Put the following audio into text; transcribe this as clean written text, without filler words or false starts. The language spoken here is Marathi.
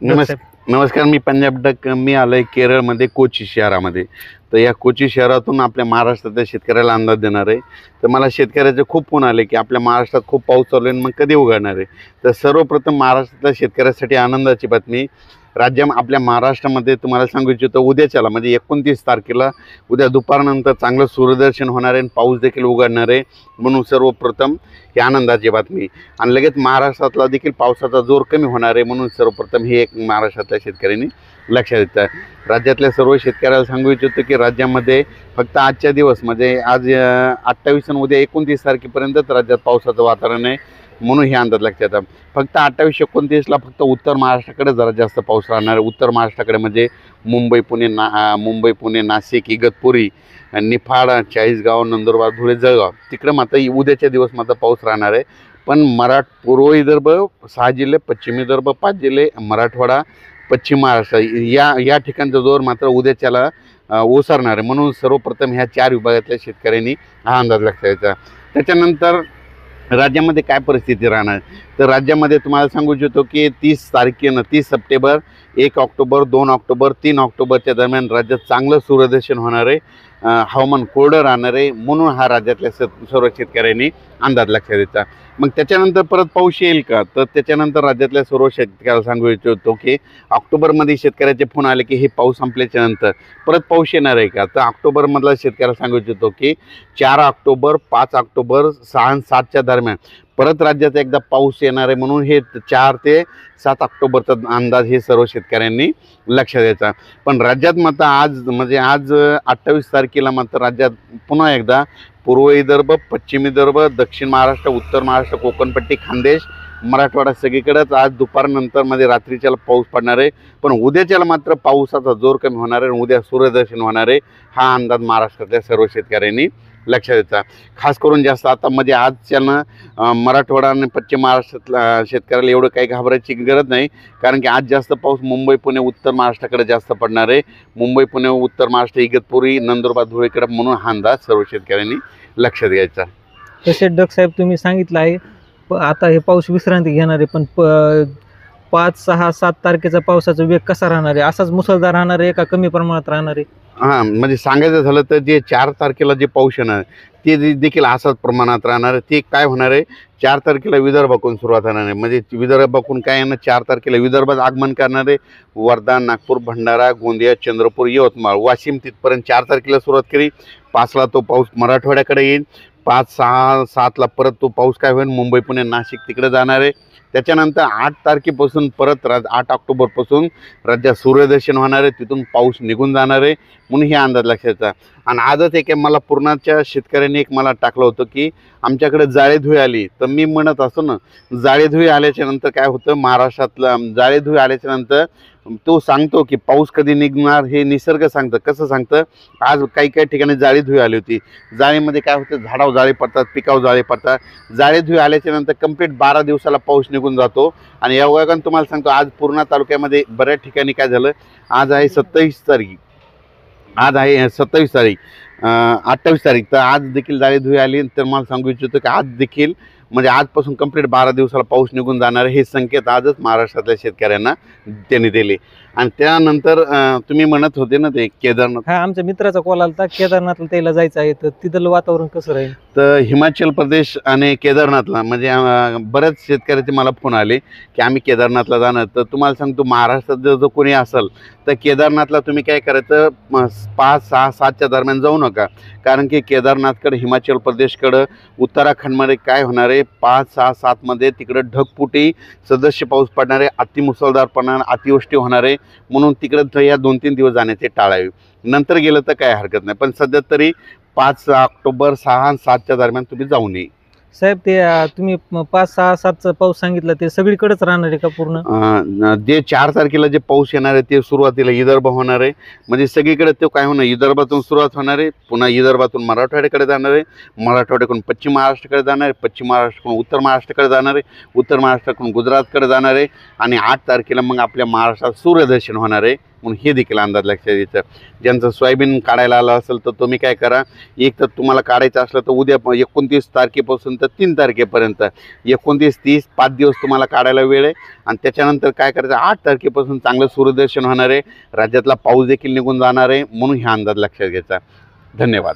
नमस्कार, मी पंजाब डक. मी आलोय केरळमध्ये कोची शहरामध्ये. तर या कोची शहरातून आपल्या महाराष्ट्रातल्या शेतकऱ्याला अंदाज देणार आहे. तर मला शेतकऱ्याचे खूप फोन आले की आपल्या महाराष्ट्रात खूप पाऊस चालू आहे, मग कधी उघडणार आहे. तर सर्वप्रथम महाराष्ट्रातल्या शेतकऱ्यासाठी आनंदाची बातमी. आपल्या महाराष्ट्रामध्ये तुम्हाला सांगू इच्छितो, उद्याच्याला म्हणजे 29 तारखेला उद्या दुपारनंतर चांगलं सूर्यदर्शन होणार आहे आणि पाऊस देखील उघडणार आहे. म्हणून सर्वप्रथम ही आनंदाची बातमी. आणि लगेच महाराष्ट्रातला देखील पावसाचा जोर कमी होणार आहे. म्हणून सर्वप्रथम हे एक महाराष्ट्रातल्या शेतकऱ्यांनी लक्षात येतं. राज्यातल्या सर्व शेतकऱ्याला सांगू इच्छितो की राज्यामध्ये फक्त आजच्या दिवस म्हणजे आज 28 आणि उद्या 29 तारखेपर्यंतच राज्यात पावसाचं वातावरण आहे. म्हणून हे अंदाज लक्षात येतात. फक्त 28-29ला फक्त उत्तर महाराष्ट्राकडे जरा जास्त पाऊस राहणार. उत्तर महाराष्ट्राकडे म्हणजे मुंबई पुणे नाशिक इगतपुरी निफाड चाळीसगाव नंदुरबार धुळे जळगाव तिकडं मात्र उद्याच्या दिवस मात्र पाऊस राहणार आहे. पण पूर्व विदर्भ 6 जिल्हे, पश्चिम विदर्भ 5 जिल्हे, मराठवाडा, पश्चिम महाराष्ट्र या ठिकाणचा जोर मात्र उद्याच्याला ओसरणार आहे. म्हणून सर्वप्रथम ह्या 4 विभागातल्या शेतकऱ्यांनी हा अंदाज लक्षात घ्यायचा. त्याच्यानंतर राज्यामध्ये काय परिस्थिती राहणार. तर राज्यामध्ये तुम्हाला सांगू इच्छितो की 30 सप्टेंबर, 1 ऑक्टोबर, 2 ऑक्टोबर, 3 ऑक्टोबरच्या दरम्यान राज्यात चांगलं सूर्यदर्शन होणार आहे. हवामान कोरडं राहणार आहे. म्हणून हा राज्यातल्या सर्व शेतकऱ्यांनी अंदाज लक्षात द्यायचा. मग त्याच्यानंतर परत पाऊस येईल का. तर त्याच्यानंतर राज्यातल्या सर्व शेतकऱ्याला सांगू इच्छितो की ऑक्टोबरमध्ये शेतकऱ्याचे फोन आले की हे पाऊस संपल्याच्या नंतर परत पाऊस येणार आहे का. तर ऑक्टोबरमधला शेतकऱ्याला सांगू इच्छितो की 4 ऑक्टोबर, 5 ऑक्टोबर, 6 आणि 7च्या दरम्यान परत राज्यात एकदा पाऊस येणार आहे. म्हणून हे 4 ते 7 ऑक्टोबरचा अंदाज हे सर्व शेतकऱ्यांनी लक्षात द्यायचा. पण राज्यात मात्र आज 28 तारखेला मात्र राज्यात पुन्हा एकदा पूर्व विदर्भ, पश्चिम विदर्भ, दक्षिण महाराष्ट्र, उत्तर महाराष्ट्र, कोकणपट्टी, खानदेश, मराठवाडा सगळीकडेच आज दुपारनंतरमध्ये रात्रीच्याला पाऊस पडणार आहे. पण उद्याच्याला मात्र पावसाचा जोर कमी होणार आहे आणि उद्या सूर्यदर्शन होणार आहे. हा अंदाज महाराष्ट्रातल्या सर्व शेतकऱ्यांनी लक्षात द्यायचा. खास करून जास्त आता म्हणजे आजच्यानं मराठवाडा आणि पश्चिम महाराष्ट्रातल्या शेतकऱ्याला एवढं काही घाबरायची गरज नाही. कारण की आज जास्त पाऊस मुंबई पुणे उत्तर महाराष्ट्राकडे जास्त पडणार आहे. मुंबई पुणे उत्तर महाराष्ट्र इगतपुरी नंदुरबार धुळेकडे. म्हणून हा अंदाज सर्व शेतकऱ्यांनी लक्षात घ्यायचा. तसे डक साहेब तुम्ही सांगितलं आहे आता हे पाऊस विश्रांती घेणार आहे. पण 5, 6, 7 तारखेचा पावसाचा वेग कसा राहणार आहे. असाच मुसळधार राहणार आहे का कमी प्रमाणात राहणार आहे. हां, म्हणजे सांगायचं झालं तर जे 4 तारखेला जे पाऊस येणार ते देखील असाच प्रमाणात राहणार आहे. ते काय होणार आहे, 4 तारखेला विदर्भाकडून सुरुवात होणार आहे. म्हणजे विदर्भाकडून काय येणार, 4 तारखेला विदर्भात आगमन करणार आहे. वर्धा, नागपूर, भंडारा, गोंदिया, चंद्रपूर, यवतमाळ, वाशिम तिथपर्यंत 4 तारखेला सुरुवात केली. 5ला तो पाऊस मराठवाड्याकडे येईल. 5, 6, 7ला परत तो पाऊस काय होईल मुंबई पुणे नाशिक तिकडे जाणार आहे. त्याच्यानंतर 8 तारखेपासून परत 8 ऑक्टोबरपासून राज्यात सूर्यदर्शन होणार आहे. तिथून पाऊस निघून जाणार आहे. म्हणून हे अंदाज लक्षात. आणि आजच एक मला पूर्णाच्या शेतकऱ्यांनी एक मला टाकलं होतं की आमच्याकडे जाळेधुळी आली. तर मी म्हणत असतो ना, जाळेधुळी आल्याच्या नंतर काय होतं महाराष्ट्रातलं, जाळेधुळी आल्याच्या नंतर तो सांगतो की पाऊस कधी निघणार हे निसर्ग सांगतं. कसं सांगतं, आज काही ठिकाणी जाळेधुळी आली होती. जाळीमध्ये काय होतं, झाडावर जाळे पडतात, पिकावर जाळे पडतात. जाळेधुळी आल्याच्या नंतर कंप्लीट 12 दिवसाला पाऊस निघून जातो. आणि या वयाने तुम्हाला सांगतो आज पूर्णा तालुक्यामध्ये बऱ्याच ठिकाणी काय झालं, आज आहे 27 तारीख, आज आहे 27 तारीख, 28 तारीख. तर आज देखील जाळेधुळी आली. तर मला सांगू इच्छितो की आज देखील म्हणजे आजपासून कंप्लीट 12 दिवसाला पाऊस निघून जाणार हे संकेत आजच महाराष्ट्रातल्या शेतकऱ्यांना त्यांनी दिले. आणि त्यानंतर तुम्ही म्हणत होते ना ते केदारनाथ. हा, आमच्या मित्राचा कॉल आला केदारनाथला त्याला जायचं आहे. तर तिथलं वातावरण कसं राहील. तर हिमाचल प्रदेश आणि केदारनाथला म्हणजे बऱ्याच शेतकऱ्याचे मला फोन आले की आम्ही केदारनाथला जाणार. तर तुम्हाला सांगतो महाराष्ट्रात जर कोणी असेल तर केदारनाथला तुम्ही काय करायचं, 5, 6, 7च्या दरम्यान जाऊ नका. कारण की केदारनाथकडे, हिमाचल प्रदेशकडं, उत्तराखंडमध्ये काय होणार आहे, 5, 6, 7मध्ये तिकडं ढगफुटी सदस्य पाऊस पडणार आहे. अतिमुसळधार पडणार, अतिवृष्टी होणार आहे. म्हणून तिकडं या 2-3 दिवस जाण्याचे टाळावे. नंतर गेलं तर काय हरकत नाही. पण सध्या तरी 5 ऑक्टोबर, 6 आणि 7च्या दरम्यान तुम्ही जाऊ नये. साहेब ते तुम्ही 5, 6, 7चा पाऊस सांगितला ते सगळीकडेच राहणार आहे का पूर्ण. जे 4 तारखेला जे पाऊस येणार आहे ते सुरुवातीला विदर्भ होणार आहे. म्हणजे सगळीकडे तो काय होणार, विदर्भातून सुरुवात होणार आहे, पुन्हा विदर्भातून मराठवाड्याकडे जाणार आहे, मराठवाड्याकडून पश्चिम महाराष्ट्राकडे जाणार आहे, पश्चिम महाराष्ट्राकडून उत्तर महाराष्ट्राकडे जाणार आहे, उत्तर महाराष्ट्राकडून गुजरातकडे जाणार आहे. आणि 8 तारखेला मग आपल्या महाराष्ट्रात सूर्यदर्शन होणार आहे. म्हणून हे देखील अंदाज लक्षात घ्यायचा. ज्यांचं सोयाबीन काढायला आलं असेल तर तुम्ही काय करा, एक तर तुम्हाला काढायचं असलं तर उद्या 29 तारखेपासून तर 3 तारखेपर्यंत 29, 30 5 दिवस तुम्हाला काढायला वेळ आहे. आणि त्याच्यानंतर काय करायचं, 8 तारखेपासून चांगलं सूर्यदर्शन होणार आहे, राज्यातला पाऊस देखील निघून जाणार आहे, म्हणून हा अंदाज लक्षात घ्यायचा. धन्यवाद.